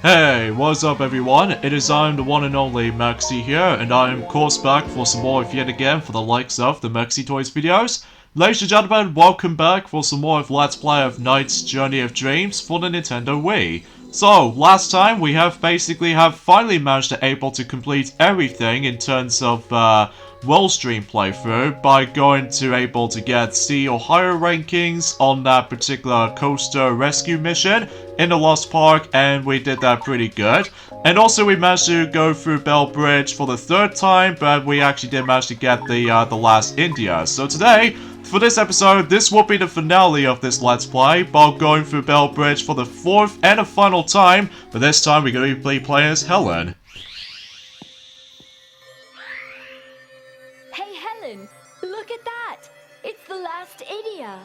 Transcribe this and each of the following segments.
Hey, what's up everyone? It is I am the one and only Maxi here, and I am of course back for some more of yet again for the likes of the Maxi Toys videos. Ladies and gentlemen, welcome back for some more of Let's Play of Knight's Journey of Dreams for the Nintendo Wii. So, last time we have finally managed to complete everything in terms of well stream playthrough by going to able to get C or higher rankings on that particular coaster rescue mission in the Lost Park, and we did that pretty good. And also we managed to go through Bellbridge for the third time, but we actually did manage to get the last India. So today, for this episode, this will be the finale of this Let's Play, while going through Bellbridge for the fourth and final time, but this time we're going to be playing as Helen. Hey Helen, look at that! It's the last Idia!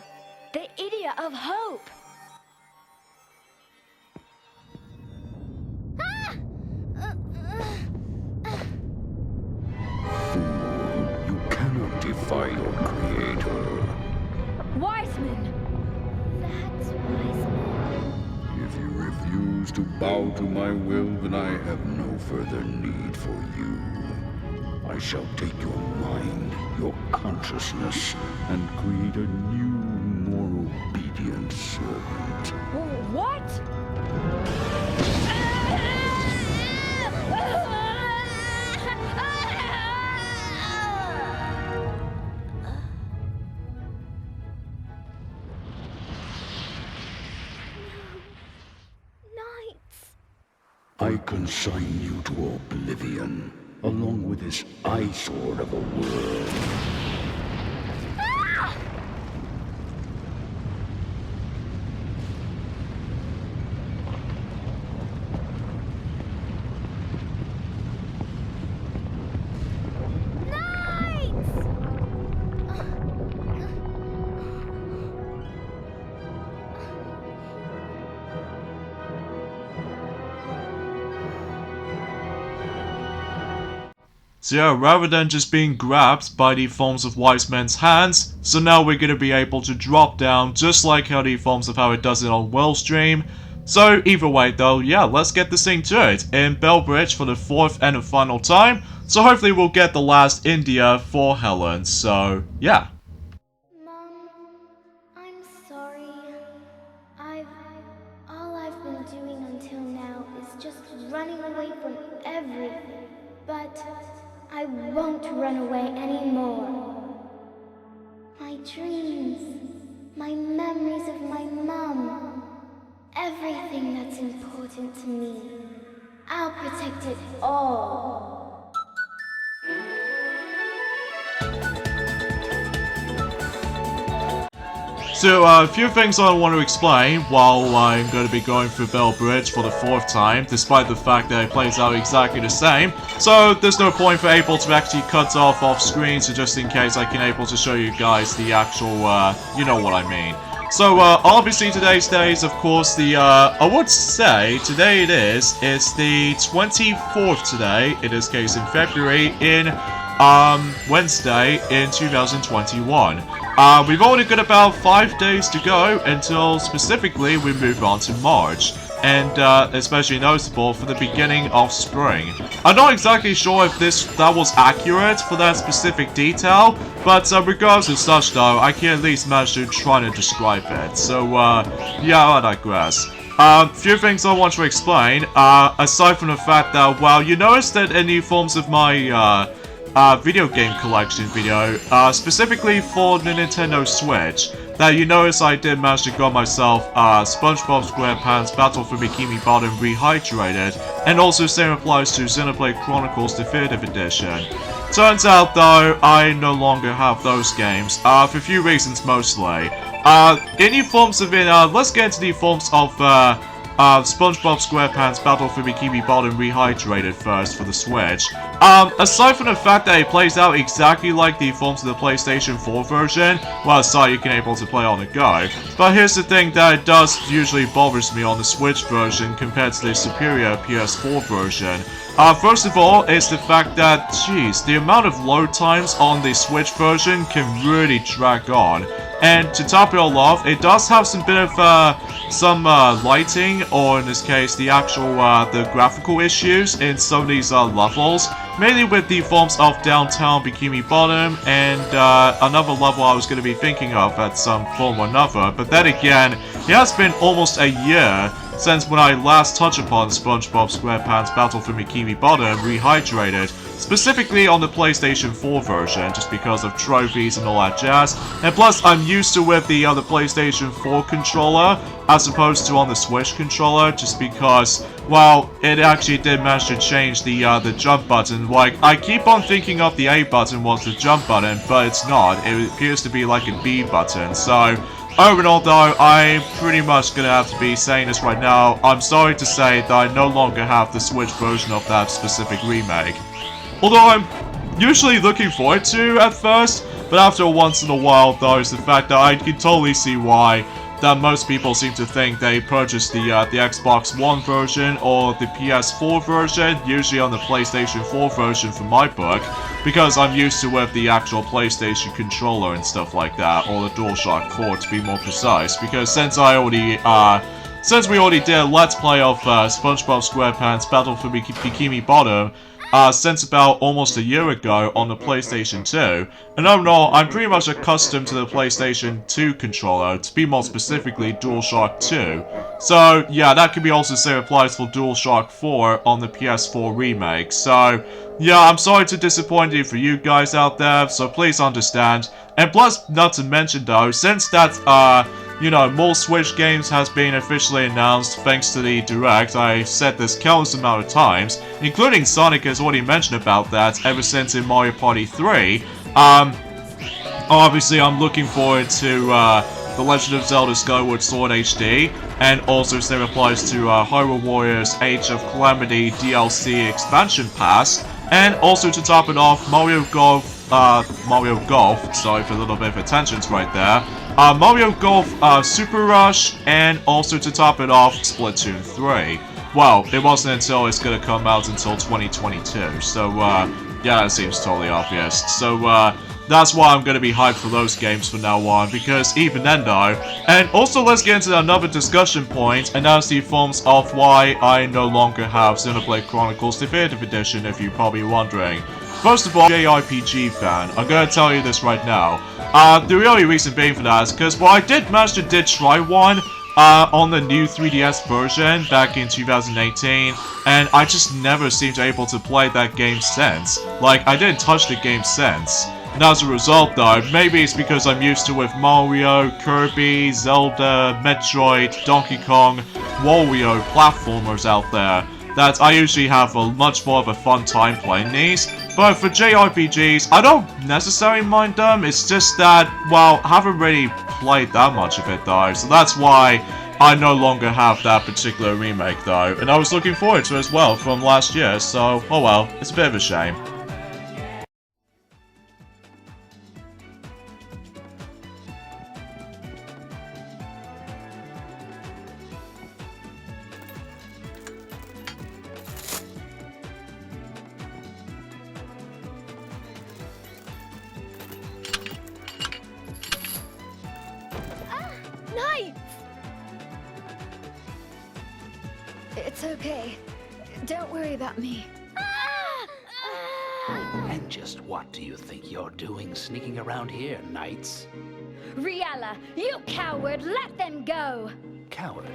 The Idia of Hope! Ah! Fool, you cannot defy your creator. Wiseman! That's Wiseman. If you refuse to bow to my will, then I have no further need for you. I shall take your mind, your consciousness, and create a new, more obedient servant. What? I consign you to oblivion, along with this eyesore of a world. So yeah, rather than just being grabbed by the forms of Wiseman's hands, so now we're gonna be able to drop down just like how the forms of how it does it on Wellstream. So either way though, yeah, let's get this thing to it in Bellbridge for the fourth and the final time. So hopefully we'll get the last India for Helen, so yeah. Mom, I'm sorry. All I've been doing until now is just running away from everything. But I won't run away anymore. My dreams, my memories of my mom, everything that's important to me, I'll protect it all. So, a few things I want to explain while I'm going to be going through Bellbridge for the fourth time, despite the fact that it plays out exactly the same. So, there's no point for able to actually cut off screen, so just in case I can able to show you guys the actual, you know what I mean. So, obviously today's day is, of course, I would say, today it's the 24th today, in this case in February, in, Wednesday in 2021. We've only got about 5 days to go until specifically we move on to March, and especially noticeable for the beginning of spring. I'm not exactly sure if that was accurate for that specific detail, but regardless of such though, I can at least manage to try to describe it. So yeah, I digress. Few things I want to explain, aside from the fact that, well, you noticed that in the forms of my video game collection video, specifically for the Nintendo Switch, that you notice I did manage to got myself SpongeBob SquarePants Battle for Bikini Bottom Rehydrated, and also same applies to Xenoblade Chronicles Definitive Edition. Turns out though, I no longer have those games, for a few reasons mostly. In the forms of let's get into the forms of SpongeBob SquarePants Battle for Bikini Bottom Rehydrated first for the Switch. Aside from the fact that it plays out exactly like the forms of the PlayStation 4 version, well, aside you can able to play on the go, but here's the thing that it does usually bothers me on the Switch version compared to the superior PS4 version. First of all, is the fact that, geez, the amount of load times on the Switch version can really drag on. And to top it all off, it does have some bit of, lighting, or in this case, the actual, the graphical issues in some of these, levels. Mainly with the forms of Downtown Bikini Bottom, and, another level I was going to be thinking of at some form or another. But then again, it has been almost a year since when I last touched upon SpongeBob SquarePants Battle for Bikini Bottom Rehydrated, specifically on the PlayStation 4 version, just because of trophies and all that jazz. And plus, I'm used to with the other PlayStation 4 controller, as opposed to on the Switch controller, just because, well, it actually did manage to change the jump button. Like, I keep on thinking of the A button was the jump button, but it's not. It appears to be like a B button, so overall though, I'm pretty much gonna have to be saying this right now. I'm sorry to say that I no longer have the Switch version of that specific remake. Although I'm usually looking forward to at first, but after once in a while though, is the fact that I can totally see why that most people seem to think they purchased the Xbox One version or the PS4 version, usually on the PlayStation 4 version for my book, because I'm used to with the actual PlayStation controller and stuff like that, or the DualShock 4 to be more precise, because since we already did a Let's Play of SpongeBob SquarePants Battle for Bikini Bottom, since about almost a year ago on the PlayStation 2, and overall, I'm pretty much accustomed to the PlayStation 2 controller, to be more specifically DualShock 2. So, yeah, that could be also say applies for DualShock 4 on the PS4 remake. So, yeah, I'm sorry to disappoint you for you guys out there, so please understand. And plus, not to mention though, since that, you know, more Switch games has been officially announced thanks to the Direct. I said this countless amount of times, including Sonic has already mentioned about that ever since in Mario Party 3. Obviously I'm looking forward to The Legend of Zelda Skyward Sword HD, and also same applies to Hyrule Warriors Age of Calamity DLC Expansion Pass, and also to top it off, Mario Golf, sorry for a little bit of attentions right there. Mario Golf Super Rush, and also to top it off, Splatoon 3. Well, it wasn't until it's gonna come out until 2022, so yeah, that seems totally obvious. So that's why I'm gonna be hyped for those games from now on, because even then though, and also let's get into another discussion point, and that's the forms of why I no longer have Xenoblade Chronicles Definitive Edition, if you're probably wondering. First of all, JRPG fan, I'm gonna tell you this right now. The really reason being for that is because, well, I did manage to try one on the new 3DS version back in 2018, and I just never seemed able to play that game since. Like, I didn't touch the game since. And as a result though, maybe it's because I'm used to with Mario, Kirby, Zelda, Metroid, Donkey Kong, Wario platformers out there, that I usually have a much more of a fun time playing these. But for JRPGs, I don't necessarily mind them, it's just that, well, I haven't really played that much of it though, so that's why I no longer have that particular remake though, and I was looking forward to it as well from last year, so, oh well, it's a bit of a shame. It's okay. Don't worry about me. And just what do you think you're doing sneaking around here, knights? Riella, you coward! Let them go! Coward?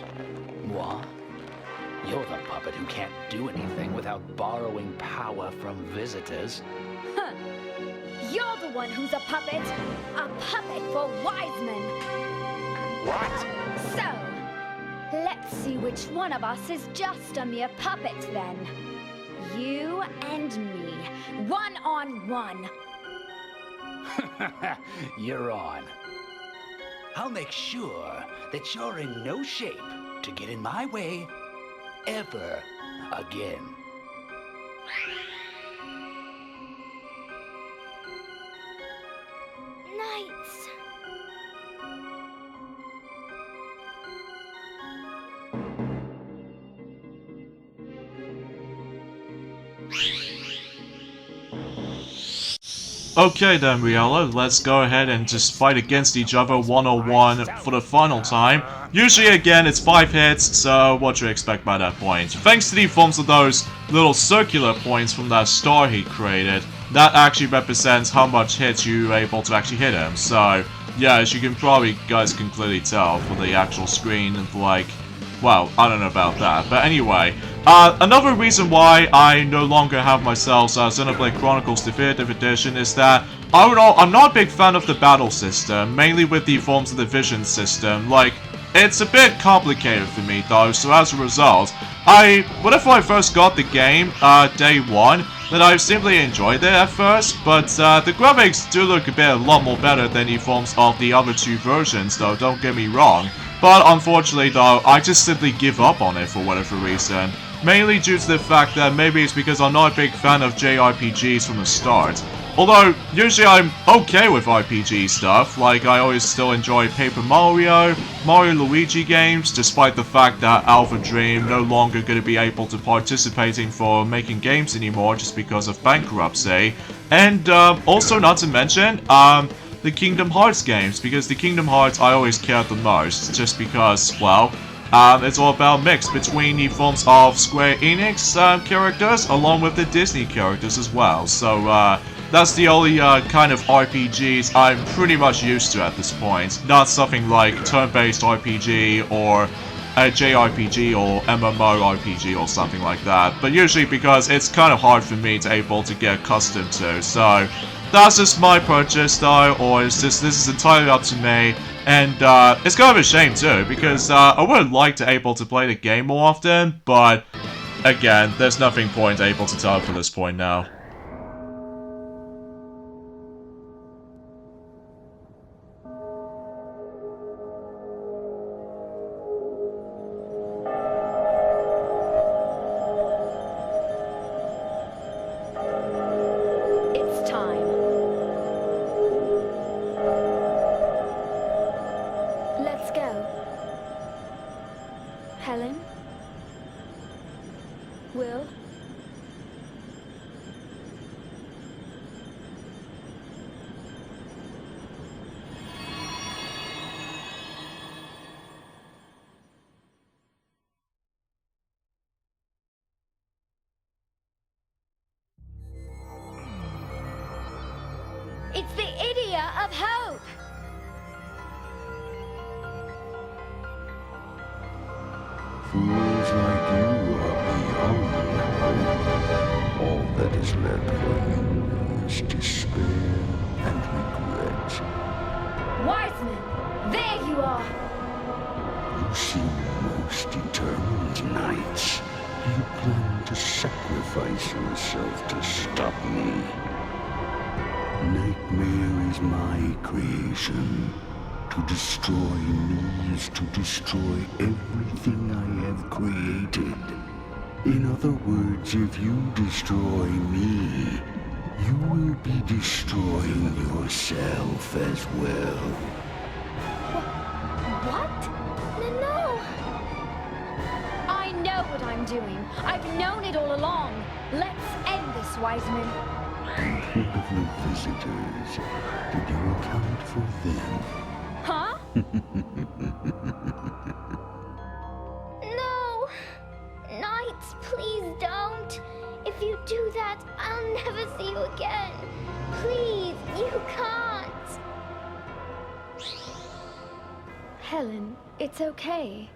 Moi? You're the puppet who can't do anything without borrowing power from visitors. Huh. You're the one who's a puppet! A puppet for wise men! What? So, let's see which one of us is just a mere puppet then. You and me, one-on-one. You're on. I'll make sure that you're in no shape to get in my way ever again. Knights. Okay then, Riella, let's go ahead and just fight against each other one-on-one for the final time. Usually, again, it's 5 hits, so what do you expect by that point? Thanks to the forms of those little circular points from that star he created, that actually represents how much hits you're able to actually hit him. So, yeah, as you guys can clearly tell for the actual screen of like, well, I don't know about that, but anyway. Another reason why I no longer have myself Xenoblade Chronicles Definitive Edition is that, I don't know, I'm not a big fan of the battle system, mainly with the Forms of the Vision system. Like, it's a bit complicated for me though, so as a result, whenever I first got the game, day 1, then I simply enjoyed it at first, but the graphics do look a lot more better than the forms of the other 2 versions though, don't get me wrong. But unfortunately though, I just simply give up on it for whatever reason. Mainly due to the fact that maybe it's because I'm not a big fan of JRPGs from the start. Although, usually I'm okay with RPG stuff, like I always still enjoy Paper Mario, Mario Luigi games, despite the fact that Alpha Dream no longer gonna be able to participating for making games anymore just because of bankruptcy. And also not to mention, the Kingdom Hearts games, because the Kingdom Hearts I always cared the most, just because, well, it's all about mix between the forms of Square Enix characters along with the Disney characters as well. So that's the only kind of RPGs I'm pretty much used to at this point. Not something like turn-based RPG or a JRPG or MMORPG or something like that. But usually because it's kind of hard for me to able to get accustomed to. So that's just my purchase style, or it's just this is entirely up to me. And it's kind of a shame too, because I would like to able to play the game more often, but again, there's nothing point able to tell for this point now. It's time. Let's go. Helen? Will? It's the Idia of Hope! Fools like you are beyond hope. All that is left for you is despair and regret. Wiseman, there you are! You seem most determined, knights. You plan to sacrifice yourself to stop me. Nightmare is my creation. To destroy me is to destroy everything I have created. In other words, if you destroy me, you will be destroying yourself as well. What? No! I know what I'm doing. I've known it all along. Let's end this, Wiseman. What of your visitors? Did you account for them? Huh? No! Knights, please don't. If you do that, I'll never see you again. Please, you can't. Helen, it's okay.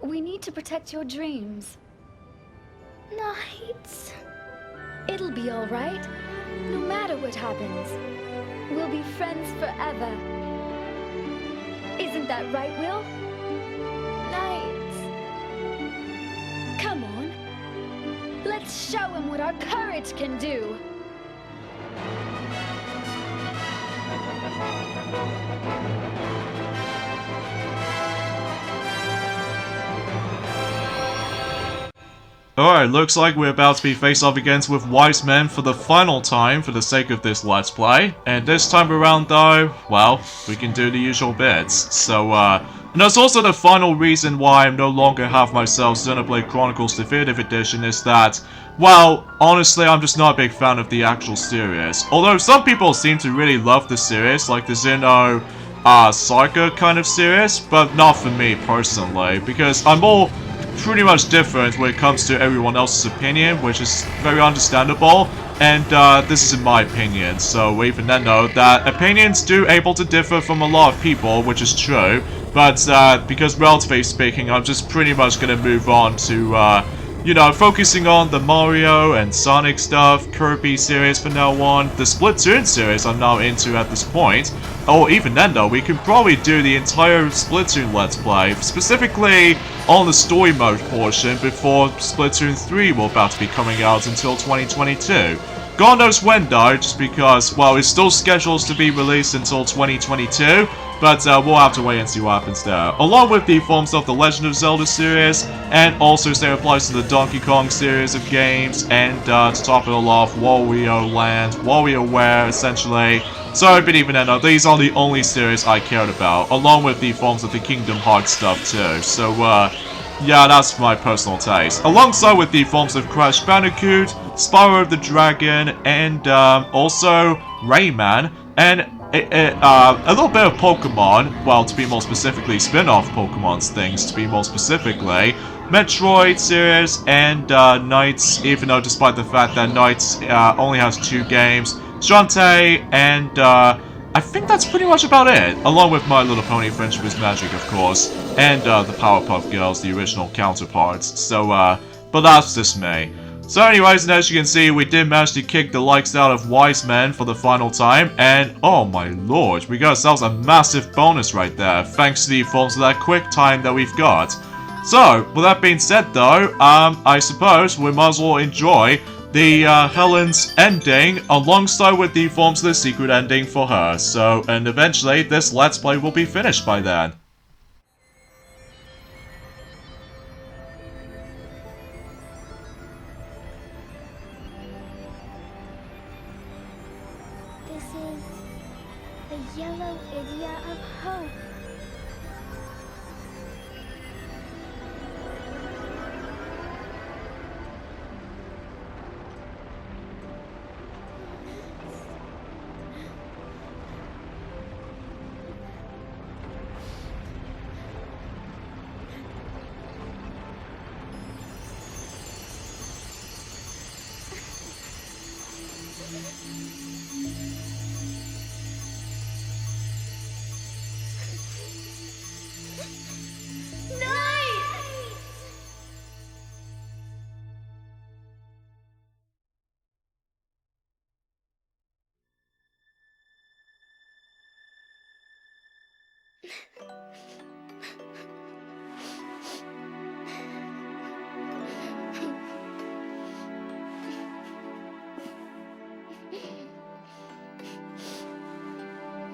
We need to protect your dreams. Knights. It'll be all right. No matter what happens. We'll be friends forever. Isn't that right, Will? Knights. Come on. Let's show him what our courage can do. Alright, looks like we're about to be faced off against with wise men for the final time for the sake of this Let's Play. And this time around though, well, we can do the usual bits. So, and that's also the final reason why I no longer have myself Xenoblade Chronicles Definitive Edition is that, well, honestly, I'm just not a big fan of the actual series. Although some people seem to really love the series, like the Xeno Saga kind of series, but not for me personally, because I'm all pretty much different when it comes to everyone else's opinion, which is very understandable, and this is in my opinion, so even then though, that opinions do able to differ from a lot of people, which is true, but because relatively speaking, I'm just pretty much gonna move on to, you know, focusing on the Mario and Sonic stuff, Kirby series from now on, the Splatoon series I'm now into at this point. Or even then though, we could probably do the entire Splatoon Let's Play, specifically on the story mode portion before Splatoon 3 will about to be coming out until 2022. God knows when though, just because, well, it's still scheduled to be released until 2022, but we'll have to wait and see what happens there. Along with the forms of the Legend of Zelda series, and also same applies to the Donkey Kong series of games, and to top it all off, Wario Land, WarioWare essentially. So, but even then, these are the only series I cared about, along with the forms of the Kingdom Hearts stuff too. So, yeah, that's my personal taste. Alongside with the forms of Crash Bandicoot, Spyro the Dragon, and also Rayman, and a little bit of Pokemon, well, to be more specifically, spin-off Pokemon's things, to be more specifically, Metroid series, and NiGHTS, even though despite the fact that NiGHTS only has 2 games, Shantae, and I think that's pretty much about it, along with My Little Pony Friendship is Magic, of course, and the Powerpuff Girls, the original counterparts, so, but that's just me. So anyways, and as you can see, we did manage to kick the likes out of Wise Men for the final time, and oh my lord, we got ourselves a massive bonus right there, thanks to the forms of that quick time that we've got. So, with that being said though, I suppose we might as well enjoy the Helen's ending alongside with the forms of the secret ending for her. So, and eventually this Let's Play will be finished by then. This is the yellow idea of hope.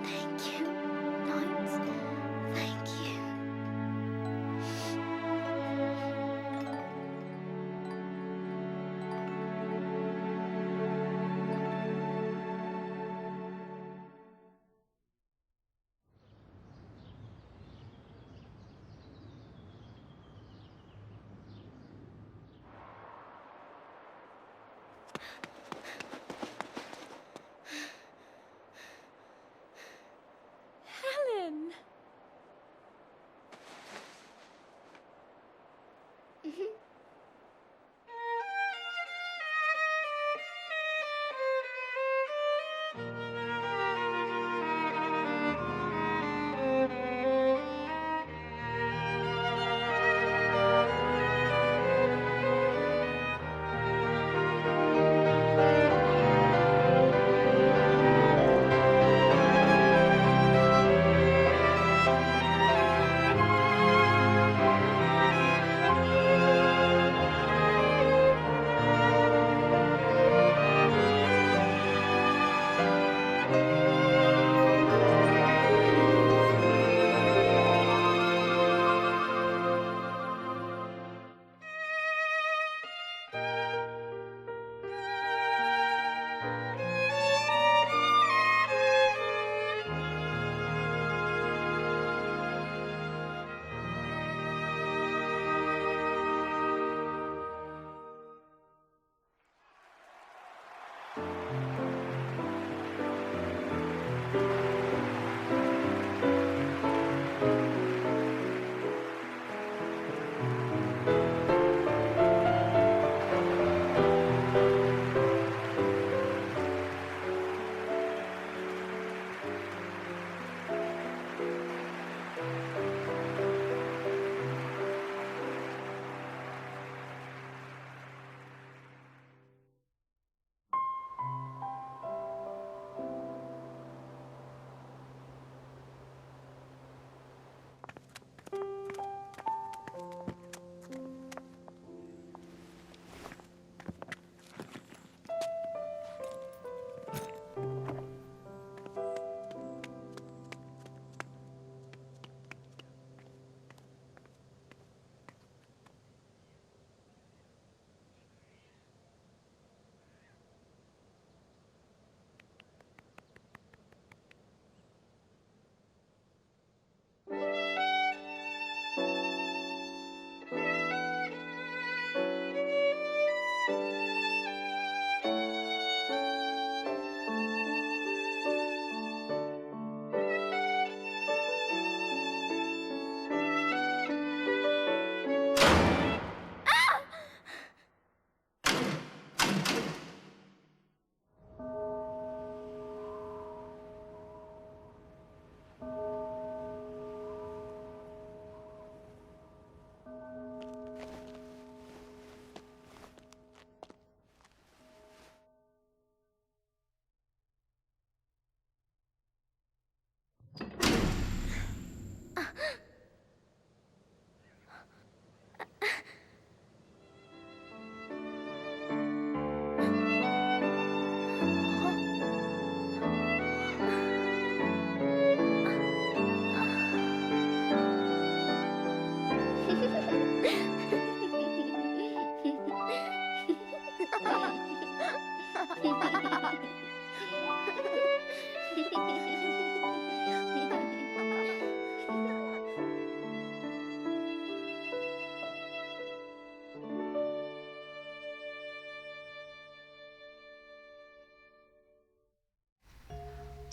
Thank you, Knights. Thank you. Helen!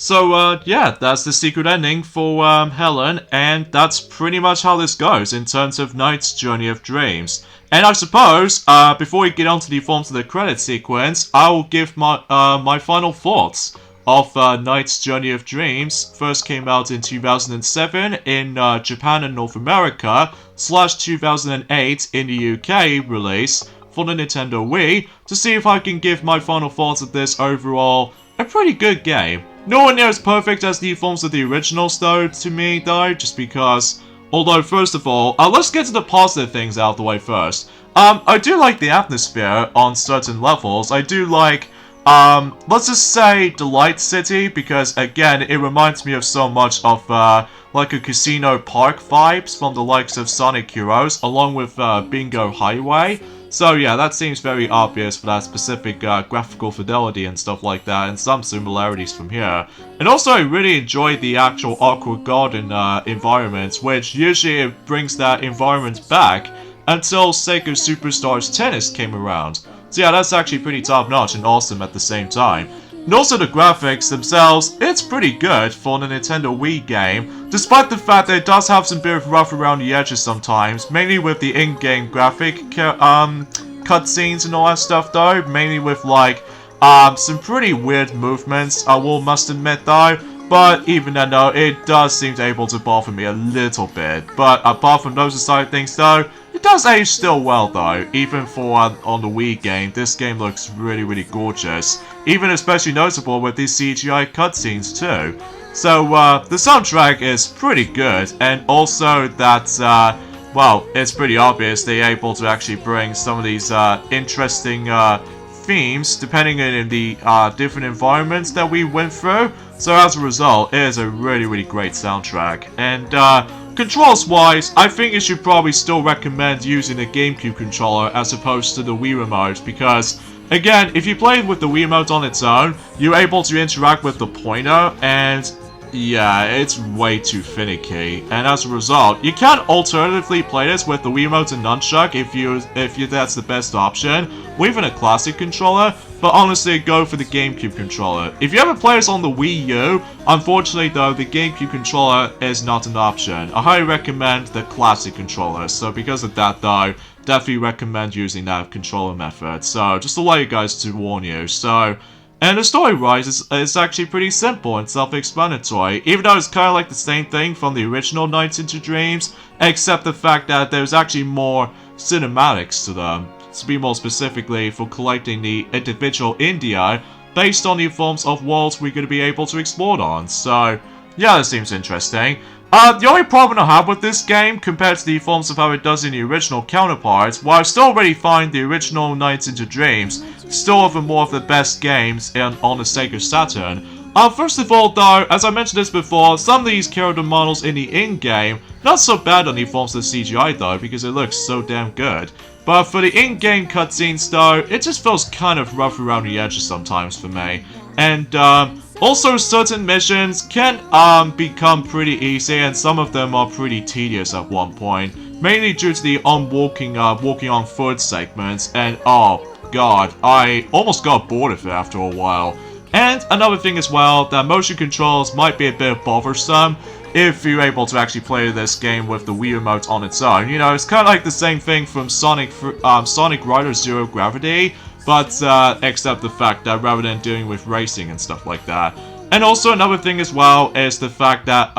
So, yeah, that's the secret ending for Helen, and that's pretty much how this goes in terms of Knight's Journey of Dreams. And I suppose, before we get on to the forms of the credit sequence, I will give my final thoughts of Knight's Journey of Dreams. First came out in 2007 in Japan and North America, / 2008 in the UK release for the Nintendo Wii, to see if I can give my final thoughts of this overall a pretty good game. No one near as perfect as the forms of the originals though, to me though, just because, although first of all, let's get to the positive things out of the way first. I do like the atmosphere on certain levels. I do like, let's just say Delight City, because again, it reminds me of so much of, like a casino park vibes from the likes of Sonic Heroes, along with, Bingo Highway. So yeah, that seems very obvious for that specific graphical fidelity and stuff like that, and some similarities from here. And also I really enjoyed the actual Awkward Garden environment, which usually it brings that environment back until Sega Superstars Tennis came around. So yeah, that's actually pretty top notch and awesome at the same time. And also the graphics themselves, it's pretty good for the Nintendo Wii game, despite the fact that it does have some bit of rough around the edges sometimes, mainly with the in-game graphic cutscenes and all that stuff though, mainly with like some pretty weird movements, I must admit though. But even then though, it does seem to able to bother me a little bit. But apart from those side of things though, it does age still well though. Even for on the Wii game, this game looks really, really gorgeous. Even especially noticeable with these CGI cutscenes too. So the soundtrack is pretty good, and also that, well, it's pretty obvious they're able to actually bring some of these interesting themes depending on the different environments that we went through. So as a result, it is a really, really great soundtrack. And controls wise, I think you should probably still recommend using a GameCube controller as opposed to the Wii remote, because again, if you play with the Wii remote on its own, you're able to interact with the pointer, and yeah, it's way too finicky. And as a result, you can alternatively play this with the Wii remote and nunchuck if that's the best option, or even a classic controller. But honestly, go for the GameCube controller. If you ever play this on the Wii U, unfortunately though, the GameCube controller is not an option. I highly recommend the classic controller. So because of that though, definitely recommend using that controller method. So just to let you guys to warn you. So, and the story-wise is actually pretty simple and self-explanatory, even though it's kind of like the same thing from the original Nights into Dreams, except the fact that there's actually more cinematics to them. To be more specifically, for collecting the individual India based on the forms of worlds we're going to be able to explore on. So, yeah, that seems interesting. The only problem I have with this game, compared to the forms of how it does in the original counterparts, while I still really find the original Nights into Dreams still over more of the best games on the Sega Saturn. First of all though, as I mentioned this before, some of these character models in the in-game, not so bad on the forms of CGI though, because it looks so damn good. But for the in-game cutscenes though, it just feels kind of rough around the edges sometimes for me. And also certain missions can become pretty easy, and some of them are pretty tedious at one point. Mainly due to the walking on foot segments, and oh god, I almost got bored of it after a while. And another thing as well, that motion controls might be a bit bothersome if you're able to actually play this game with the Wii remote on its own. You know, it's kind of like the same thing from Sonic Rider Zero Gravity, but except the fact that rather than dealing with racing and stuff like that. And also another thing as well is the fact that,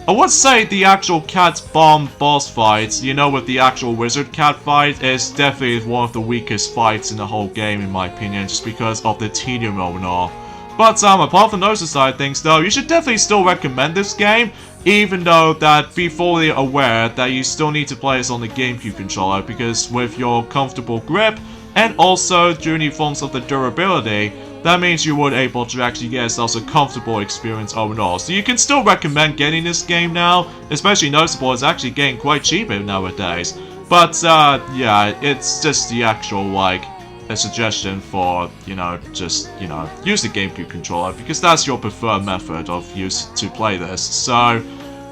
I would say the actual Cat Bomb boss fights, you know, with the actual Wizard Cat fight, is definitely one of the weakest fights in the whole game in my opinion, just because of the tedium and all. But apart from those side things though, you should definitely still recommend this game, even though that be fully aware that you still need to play this on the GameCube controller, because with your comfortable grip, and also during the forms of the durability, that means you would able to actually get yourself a comfortable experience overall. So you can still recommend getting this game now, especially noticeable it's actually getting quite cheap nowadays. But yeah, it's just the actual like a suggestion for, you know, just, you know, use the GameCube controller, because that's your preferred method of use to play this. So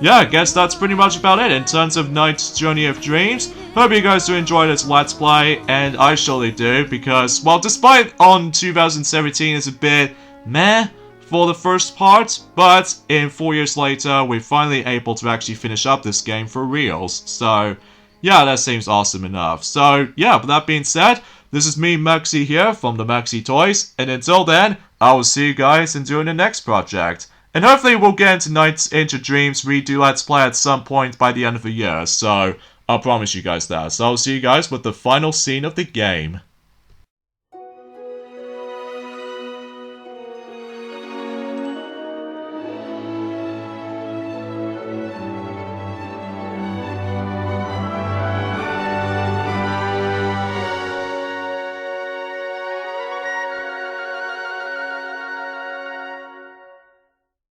yeah, I guess that's pretty much about it in terms of Knight's Journey of Dreams. Hope you guys do enjoy this Let's Play, and I surely do, because, well, despite on 2017 is a bit meh for the first part, but in 4 years later, we're finally able to actually finish up this game for reals. So, yeah, that seems awesome enough. So, yeah, with that being said, this is me, Maxi, here from the Maxi Toys, and until then, I will see you guys in doing the next project. And hopefully we'll get into Nights into Dreams redo Let's Play at some point by the end of the year, so I'll promise you guys that. So I'll see you guys with the final scene of the game.